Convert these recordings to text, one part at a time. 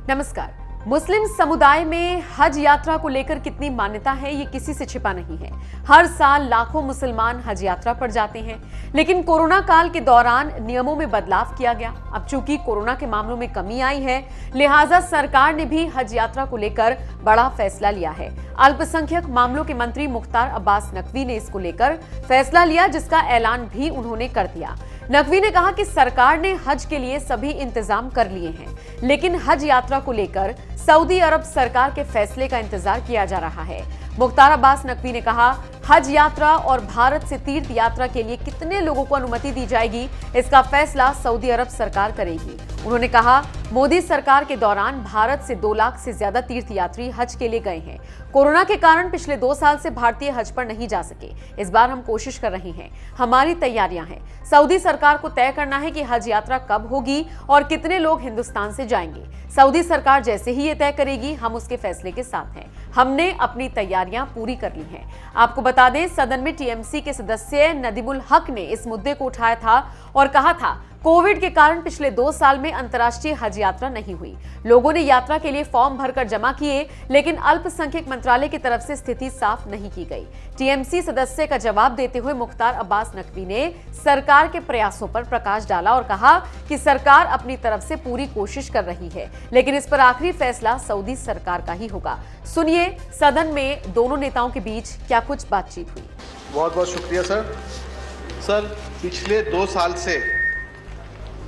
नमस्कार। मुस्लिम समुदाय में हज यात्रा को लेकर कितनी मान्यता है, ये किसी से छिपा नहीं है। हर साल लाखों मुसलमान हज यात्रा पर जाते हैं, लेकिन कोरोना काल के दौरान नियमों में बदलाव किया गया। अब चूंकि कोरोना के मामलों में कमी आई है, लिहाजा सरकार ने भी हज यात्रा को लेकर बड़ा फैसला लिया है। अल्पसंख्यक मामलों के मंत्री मुख्तार अब्बास नकवी ने इसको लेकर फैसला लिया, जिसका ऐलान भी उन्होंने कर दिया। नकवी ने कहा कि सरकार ने हज के लिए सभी इंतजाम कर लिए हैं, लेकिन हज यात्रा को लेकर सऊदी अरब सरकार के फैसले का इंतजार किया जा रहा है। मुख्तार अब्बास नकवी ने कहा, हज यात्रा और भारत से तीर्थ यात्रा के लिए कितने लोगों को अनुमति दी जाएगी, इसका फैसला सऊदी अरब सरकार करेगी। उन्होंने कहा, मोदी सरकार के दौरान भारत से 2 लाख से ज्यादा तीर्थ यात्री हज के लिए गए हैं। कोरोना के कारण पिछले 2 साल से भारतीय हज पर नहीं जा सके। इस बार हम कोशिश कर रहे हैं, हमारी तैयारियां हैं। सऊदी सरकार को तय करना है कि हज यात्रा कब होगी और कितने लोग हिंदुस्तान से जाएंगे। सऊदी सरकार जैसे ही ये तय करेगी, हम उसके फैसले के साथ हैं। हमने अपनी तैयारियां पूरी कर ली हैं। आपको बता दें, सदन में टीएमसी के सदस्य नदीमुल हक ने इस मुद्दे को उठाया था और कहा था, कोविड के कारण पिछले 2 साल में अंतर्राष्ट्रीय हज यात्रा नहीं हुई। लोगों ने यात्रा के लिए फॉर्म भरकर जमा किए, लेकिन अल्पसंख्यक मंत्रालय की तरफ से स्थिति साफ नहीं की गई। टीएमसी सदस्य का जवाब देते हुए मुख्तार अब्बास नकवी ने सरकार के प्रयासों पर प्रकाश डाला और कहा कि सरकार अपनी तरफ से पूरी कोशिश कर रही है, लेकिन इस पर आखिरी फैसला सऊदी सरकार का ही होगा। सुनिए सदन में दोनों नेताओं के बीच क्या कुछ बातचीत हुई। बहुत बहुत शुक्रिया सर। पिछले 2 साल से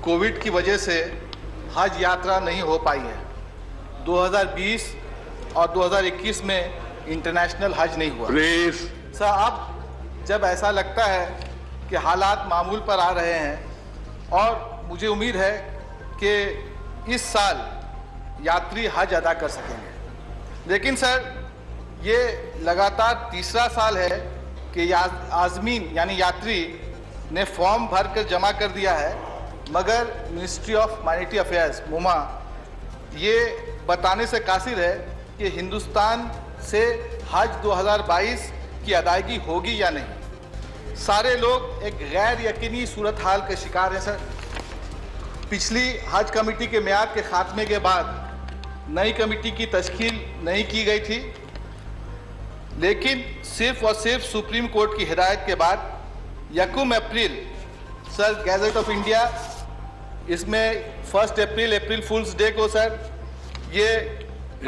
कोविड की वजह से हज यात्रा नहीं हो पाई है। 2020 और 2021 में इंटरनेशनल हज नहीं हुआ। सर, अब जब ऐसा लगता है कि हालात मामूल पर आ रहे हैं और मुझे उम्मीद है कि इस साल यात्री हज अदा कर सकेंगे, लेकिन सर ये लगातार तीसरा साल है कि आज़मीन यानी यात्री ने फॉर्म भरकर जमा कर दिया है, मगर मिनिस्ट्री ऑफ माइनॉरिटी अफेयर्स मुमा ये बताने से कासिर है कि हिंदुस्तान से हज 2022 की अदायगी होगी या नहीं। सारे लोग एक गैर यकीनी सूरत हाल के शिकार हैं सर। पिछली हज कमेटी के मियाद के खात्मे के बाद नई कमेटी की तश्कील नहीं की गई थी, लेकिन सिर्फ और सिर्फ सुप्रीम कोर्ट की हिदायत के बाद 1 अप्रैल सर गैजेट ऑफ इंडिया, इसमें 1 अप्रैल फूल्स डे को सर ये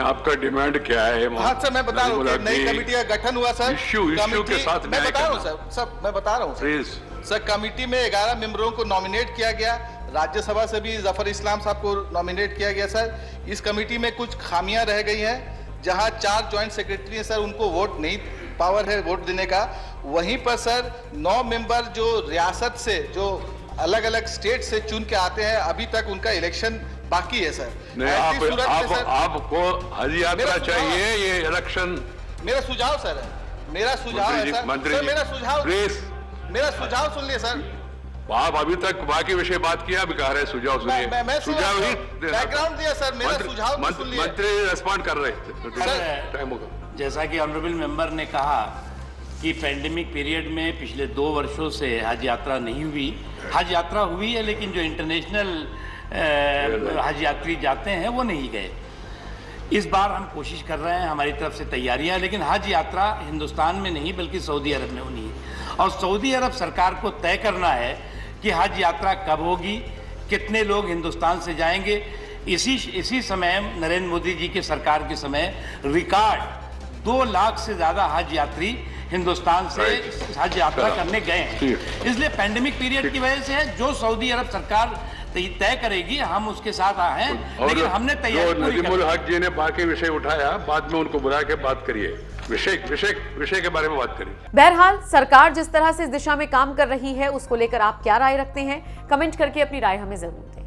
आपका डिमांड क्या है? हाँ सर, मैं बता रहा हूँ कि नई कमेटी का गठन हुआ सर। इश्यू के साथ मैं बता रहा हूँ मैं बता रहा हूँ सर। कमेटी में 11 मेंबरों को नॉमिनेट किया गया। राज्यसभा से भी जफर इस्लाम साहब को नॉमिनेट किया गया सर। इस कमेटी में कुछ खामियां रह गई हैं, जहां 4 ज्वाइंट सेक्रेटरी हैं सर, उनको वोट नहीं पावर है वोट देने का। वहीं पर सर 9 मेंबर जो रियासत से, जो अलग अलग स्टेट से चुन के आते हैं, अभी तक उनका इलेक्शन बाकी है सर। आपको हज यात्रा चाहिए, ये इलेक्शन? मेरा सुझाव सर है, मेरा सुझाव है सर। मंत्री सर, मेरा सुझाव सुन लिए सर। आप अभी तक बाकी विषय बात किया, अभी कह रहे सुझाव सुनिए। मैं सुझाव ही बैकग्राउंड दिया सर, मेरा सुझाव सुन लिए। मंत्री रेस्पॉन्ड कर रहे थे, टाइम होगा। जैसा कि ऑनरेबल मेंबर ने कहा कि पैंडेमिक पीरियड में पिछले 2 वर्षों से हज यात्रा नहीं हुई। हज यात्रा हुई है, लेकिन जो इंटरनेशनल हज यात्री जाते हैं वो नहीं गए। इस बार हम कोशिश कर रहे हैं, हमारी तरफ से तैयारियां, लेकिन हज यात्रा हिंदुस्तान में नहीं बल्कि सऊदी अरब में होनी है। और सऊदी अरब सरकार को तय करना है कि हज यात्रा कब होगी, कितने लोग हिंदुस्तान से जाएंगे। इसी समय नरेंद्र मोदी जी के सरकार के समय रिकॉर्ड 2 लाख से ज़्यादा हज यात्री हिंदुस्तान से हज यात्रा करने गए हैं। इसलिए पैंडेमिक पीरियड की वजह से है, जो सऊदी अरब सरकार तय करेगी हम उसके साथ आए हैं, लेकिन हमने तैयारी पूरी कर ली। नदीमुल हक जी ने बाकी विषय उठाया, बाद में उनको बुला के बात करिए, विषय के बारे में बात करिए। बहरहाल सरकार जिस तरह से इस दिशा में काम कर रही है, उसको लेकर आप क्या राय रखते हैं, कमेंट करके अपनी राय हमें जरूर दें।